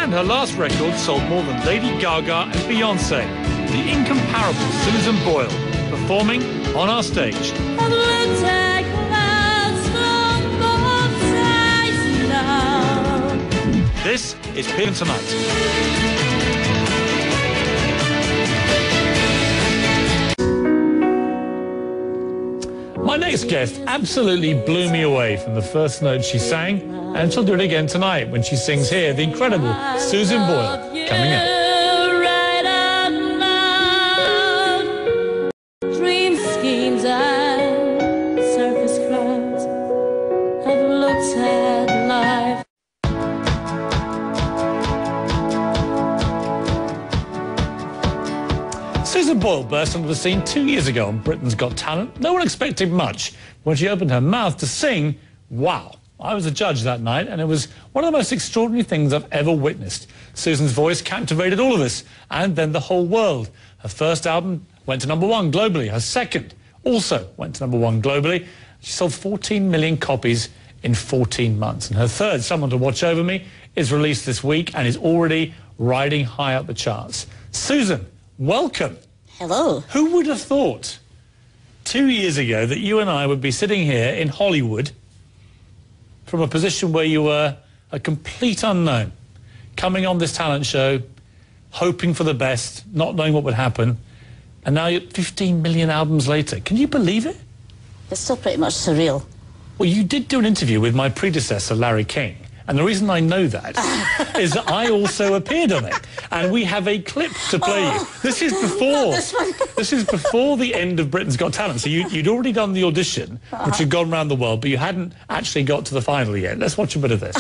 And her last record sold more than Lady Gaga and Beyonce. The incomparable Susan Boyle, performing on our stage. This is Piers Tonight. My next guest absolutely blew me away from the first note she sang, and she'll do it again tonight when she sings here, the incredible Susan Boyle, coming up. Dream schemes and circus crowds have looked at life. Susan Boyle burst onto the scene 2 years ago on Britain's Got Talent. No one expected much. When she opened her mouth to sing, wow. I was a judge that night, and it was one of the most extraordinary things I've ever witnessed. Susan's voice captivated all of us, and then the whole world. Her first album went to #1 globally. Her second also went to #1 globally. She sold 14 million copies in 14 months. And her third, Someone to Watch Over Me, is released this week and is already riding high up the charts. Susan, welcome. Hello. Who would have thought 2 years ago that you and I would be sitting here in Hollywood from a position where you were a complete unknown, coming on this talent show, hoping for the best, not knowing what would happen, and now you're 15 million albums later. Can you believe it? It's still pretty much surreal. Well, you did do an interview with my predecessor, Larry King, and the reason I know that is that I also appeared on it, and we have a clip to play you. This is before. This is before the end of Britain's Got Talent. So you'd already done the audition, which had gone around the world, but you hadn't actually got to the final yet. Let's watch a bit of this.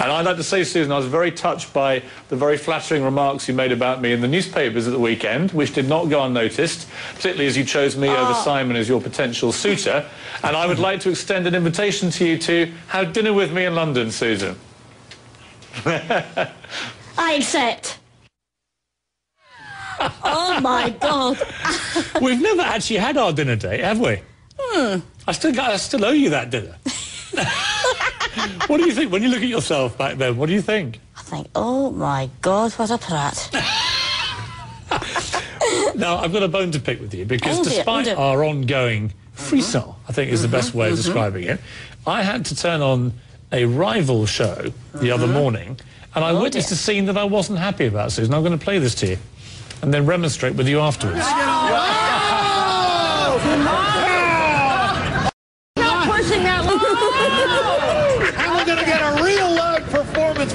And I'd like to say, Susan, I was very touched by the very flattering remarks you made about me in the newspapers at the weekend, which did not go unnoticed, particularly as you chose me over Simon as your potential suitor. And I would like to extend an invitation to you to have dinner with me in London, Susan. I accept. Oh, my God. We've never actually had our dinner date, have we? I still owe you that dinner. What do you think when you look at yourself back then? What do you think? I think, oh my God, what a prat. Now, I've got a bone to pick with you because despite our ongoing frisson, I think is the best way of describing it, I had to turn on a rival show the other morning, and I witnessed a scene that I wasn't happy about, Susan. I'm going to play this to you and then remonstrate with you afterwards.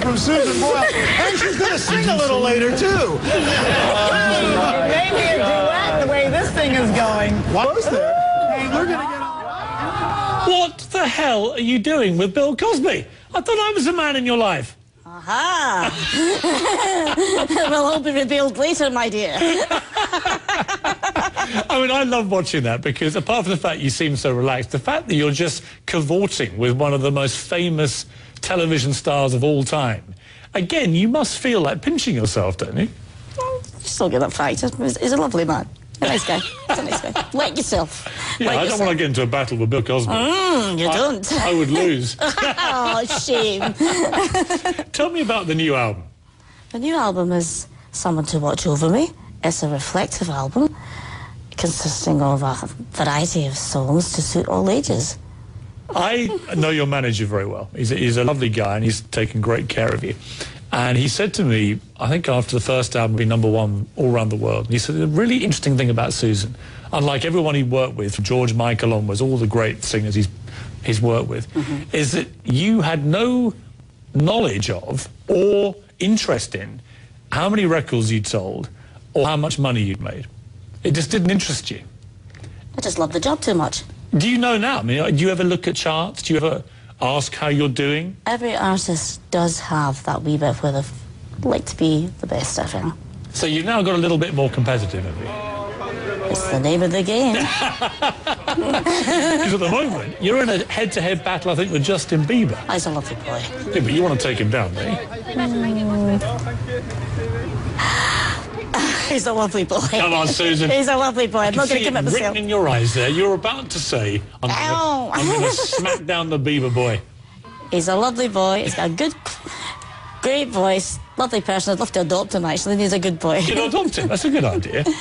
From Susan Boyle, and she's going to sing a little later too. Maybe a duet the way this thing is going. What was that? Hey, we're going to get on. What the hell are you doing with Bill Cosby? I thought I was a man in your life. Aha! Well, I'll be revealed later, my dear. I mean, I love watching that because apart from the fact you seem so relaxed, the fact that you're just cavorting with one of the most famous television stars of all time, again, you must feel like pinching yourself, don't you? Well, still get that fact. He's a lovely man. A nice guy. He's a nice guy. Like yourself. Yeah, I don't want to get into a battle with Bill Cosby. You don't. I would lose. Oh, shame. Tell me about the new album. The new album is Someone to Watch Over Me. It's a reflective album consisting of a variety of songs to suit all ages. I know your manager very well. He's a lovely guy, and he's taken great care of you. And he said to me, I think after the first album be #1 all around the world, he said the really interesting thing about Susan, unlike everyone he worked with, from George Michael onwards, all the great singers he's worked with, is that you had no knowledge of or interest in how many records you'd sold or how much money you'd made. It just didn't interest you. I just love the job too much. Do you know now? I mean, do you ever look at charts? Do you ever ask how you're doing? Every artist does have that wee bit where they like to be the best, I think. So you've now got a little bit more competitive, have you? It's the name of the game. Because at the moment, you're in a head-to-head battle, I think, with Justin Bieber. He's a lovely boy. Yeah, but you want to take him down, don't you? He's a lovely boy. Come on, Susan. He's a lovely boy. I'm not going to commit myself. Written in your eyes there. You're about to say, I'm going to smack down the Bieber boy. He's a lovely boy. He's got a good Great voice, lovely person. I'd love to adopt him, actually. He's a good boy. You know, adopt him. That's a good idea. Yeah,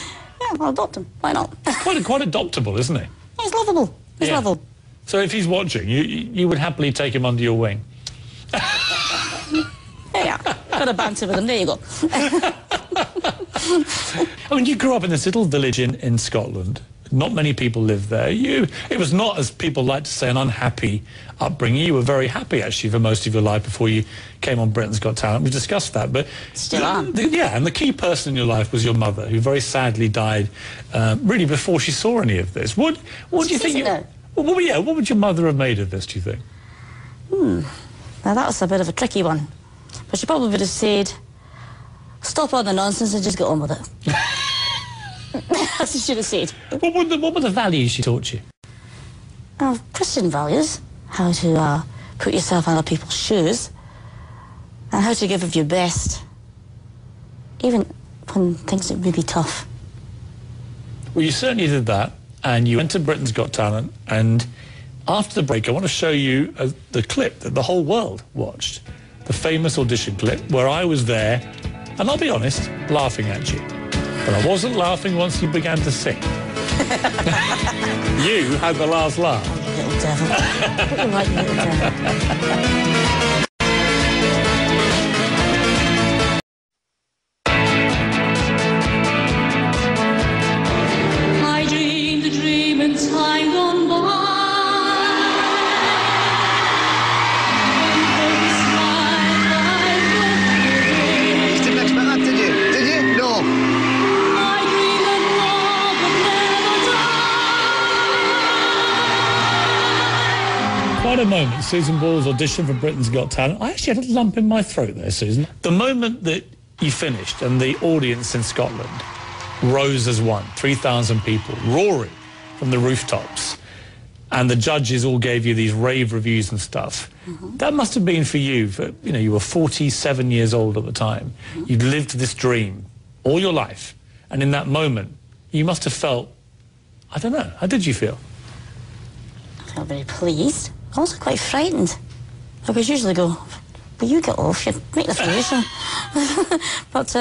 I'll adopt him. Why not? Quite adoptable, isn't he? He's lovable. He's Yeah. lovable. So if he's watching, you would happily take him under your wing. Yeah, got a banter with him. There you go. I mean, you grew up in this little village in Scotland. Not many people lived there. It was not, as people like to say, an unhappy upbringing. You were very happy, actually, for most of your life before you came on Britain's Got Talent. We discussed that. But Still am. Yeah, and the key person in your life was your mother, who very sadly died really before she saw any of this. What do you think? What would your mother have made of this, do you think? Now, that was a bit of a tricky one. But she probably would have said, stop all the nonsense and just get on with it. That's what she should have said. What were the values she taught you? Christian values. How to put yourself in other people's shoes. And how to give of your best. Even when things are really tough. Well, you certainly did that. And you went to Britain's Got Talent. And after the break, I want to show you the clip that the whole world watched. The famous audition clip where I was there, and I'll be honest, laughing at you. But I wasn't laughing once you began to sing. You had the last laugh. Little devil. What you like, little devil? I dreamed a dream in time gone by. Didn't expect that, did you? Did you? No. I dreamed that love would never die. Quite a moment, Susan Boyle's audition for Britain's Got Talent. I actually had a lump in my throat there, Susan. The moment that you finished and the audience in Scotland rose as one, 3,000 people roaring from the rooftops, and the judges all gave you these rave reviews and stuff. That must have been for you, you were 47 years old at the time. You'd lived this dream all your life, and in that moment, you must have felt, I don't know, how did you feel? I felt very pleased. Also quite frightened. I could usually go, will you get off? You make the foolish. But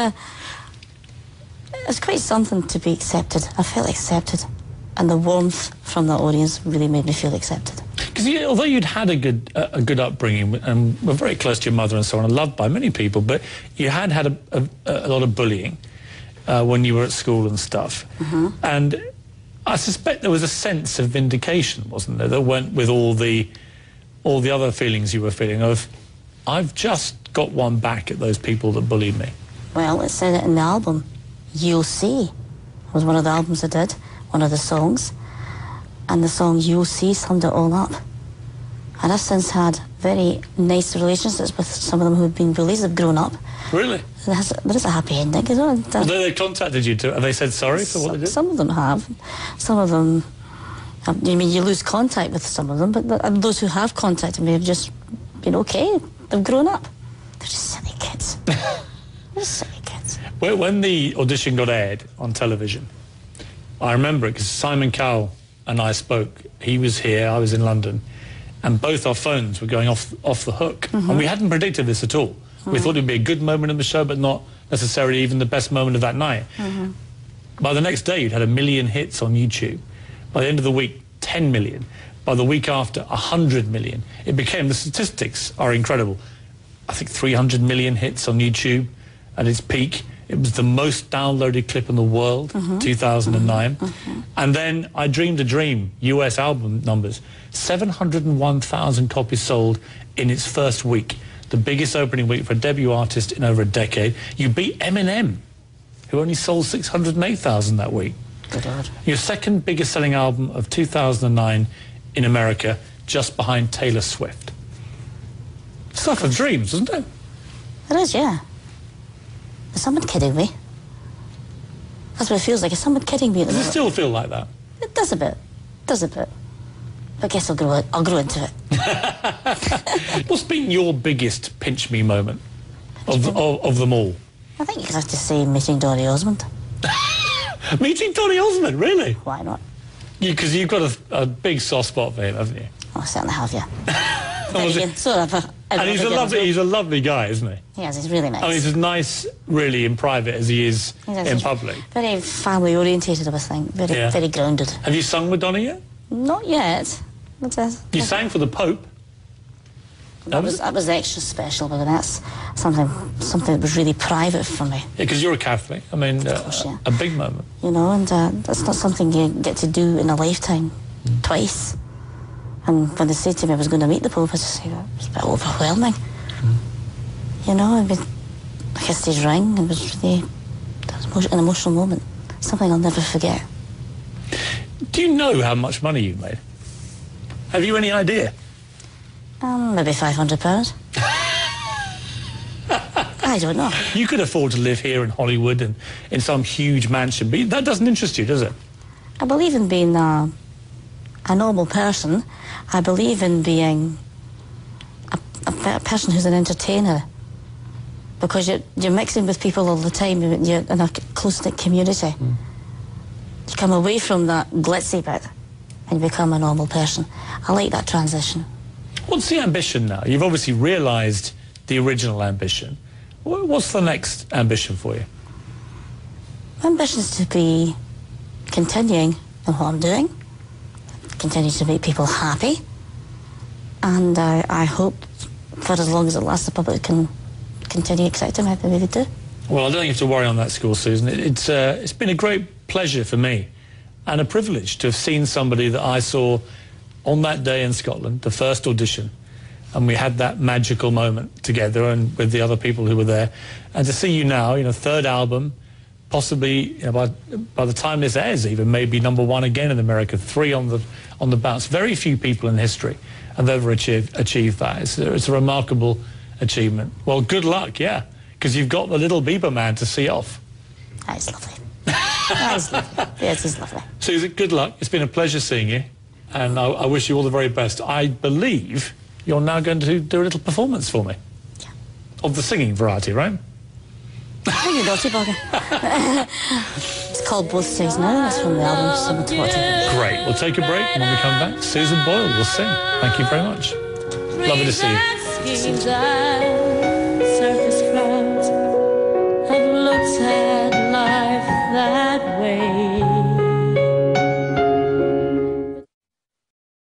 it's quite something to be accepted. I felt accepted. And the warmth from the audience really made me feel accepted. Because although you'd had a good upbringing and were very close to your mother and so on, and loved by many people, but you had a lot of bullying when you were at school and stuff. And I suspect there was a sense of vindication, wasn't there, that went with all the other feelings you were feeling of, I've just got one back at those people that bullied me. Well, it said it in the album. You'll See was one of the albums I did, one of the songs. And the song You'll See summed it all up. And I've since had very nice relationships with some of them who've been bullies, have grown up. Really? There is a happy ending. They contacted you too, and they said sorry for what they did? Some of them have. Some of them, you lose contact with some of them, but those who have contacted me have just been okay. They've grown up. They're just silly kids. They're just silly kids. When the audition got aired on television, I remember it because Simon Cowell and I spoke. He was here, I was in London, and both our phones were going off the hook. And we hadn't predicted this at all. We thought it'd be a good moment in the show, but not necessarily even the best moment of that night. By the next day, you'd had 1 million hits on YouTube. By the end of the week, 10 million. By the week after, 100 million. It became, the statistics are incredible. I think 300 million hits on YouTube at its peak. It was the most downloaded clip in the world, 2009. And then I Dreamed a Dream, US album numbers, 701,000 copies sold in its first week. The biggest opening week for a debut artist in over a decade. You beat Eminem, who only sold 608,000 that week. Good Lord. Your second biggest selling album of 2009 in America, just behind Taylor Swift. Stuff of dreams, isn't it? It is, yeah. Is someone kidding me? That's what it feels like. Is someone kidding me? Does it still feel like that? It does a bit. It does a bit. I guess I'll grow into it. What's been your biggest pinch me moment of them all? I think you have to say meeting Donny Osmond. Meeting Donny Osmond, really? Why not? Because you've got a big soft spot for him, haven't you? I certainly have, yeah. Was Again, sort of. And he's a lovely guy, isn't he? Yes, he's really nice. I mean, he's as nice, really, in private as he is in public. Very family orientated, I think. Very grounded. Have you sung Madonna yet? Not yet. You sang for the Pope. That was extra special, but that's something that was really private for me. Yeah, because you're a Catholic. I mean, course, yeah. a big moment. You know, and that's not something you get to do in a lifetime, twice. And when they said to me I was going to meet the Pope, I just said, it was a bit overwhelming. You know, I kissed his ring, and it was really an emotional moment. Something I'll never forget. Do you know how much money you've made? Have you any idea? Maybe £500. I don't know. You could afford to live here in Hollywood and in some huge mansion, but that doesn't interest you, does it? I believe in being a normal person. I believe in being a person who's an entertainer, because you're mixing with people all the time. You're in a close-knit community. You come away from that glitzy bit and you become a normal person. I like that transition. What's the ambition now? You've obviously realised the original ambition. What's the next ambition for you? My ambition is to be continuing in what I'm doing, continue to make people happy, and I hope for as long as it lasts the public can continue accepting me the way they do. Well, I don't think you have to worry on that score, Susan. It's been a great pleasure for me and a privilege to have seen somebody that I saw on that day in Scotland, the first audition, and we had that magical moment together and with the other people who were there, and to see you now, third album, possibly by the time this airs even maybe #1 again in America, 3 on the bounce. Very few people in history have ever achieved that. It's a remarkable achievement. Well, good luck, yeah, because you've got the little Bieber man to see off. That's lovely. That's lovely. Yeah, it is lovely. Susan, good luck. It's been a pleasure seeing you, and I wish you all the very best. I believe you're now going to do a little performance for me. Yeah. Of the singing variety, right? Thank you, Dottie Bugger. It's called Both Sides Now. It's from the album Someone to Watch It. Great. We'll take a break, and when we come back, Susan Boyle will sing. Thank you very much. Lovely to see you.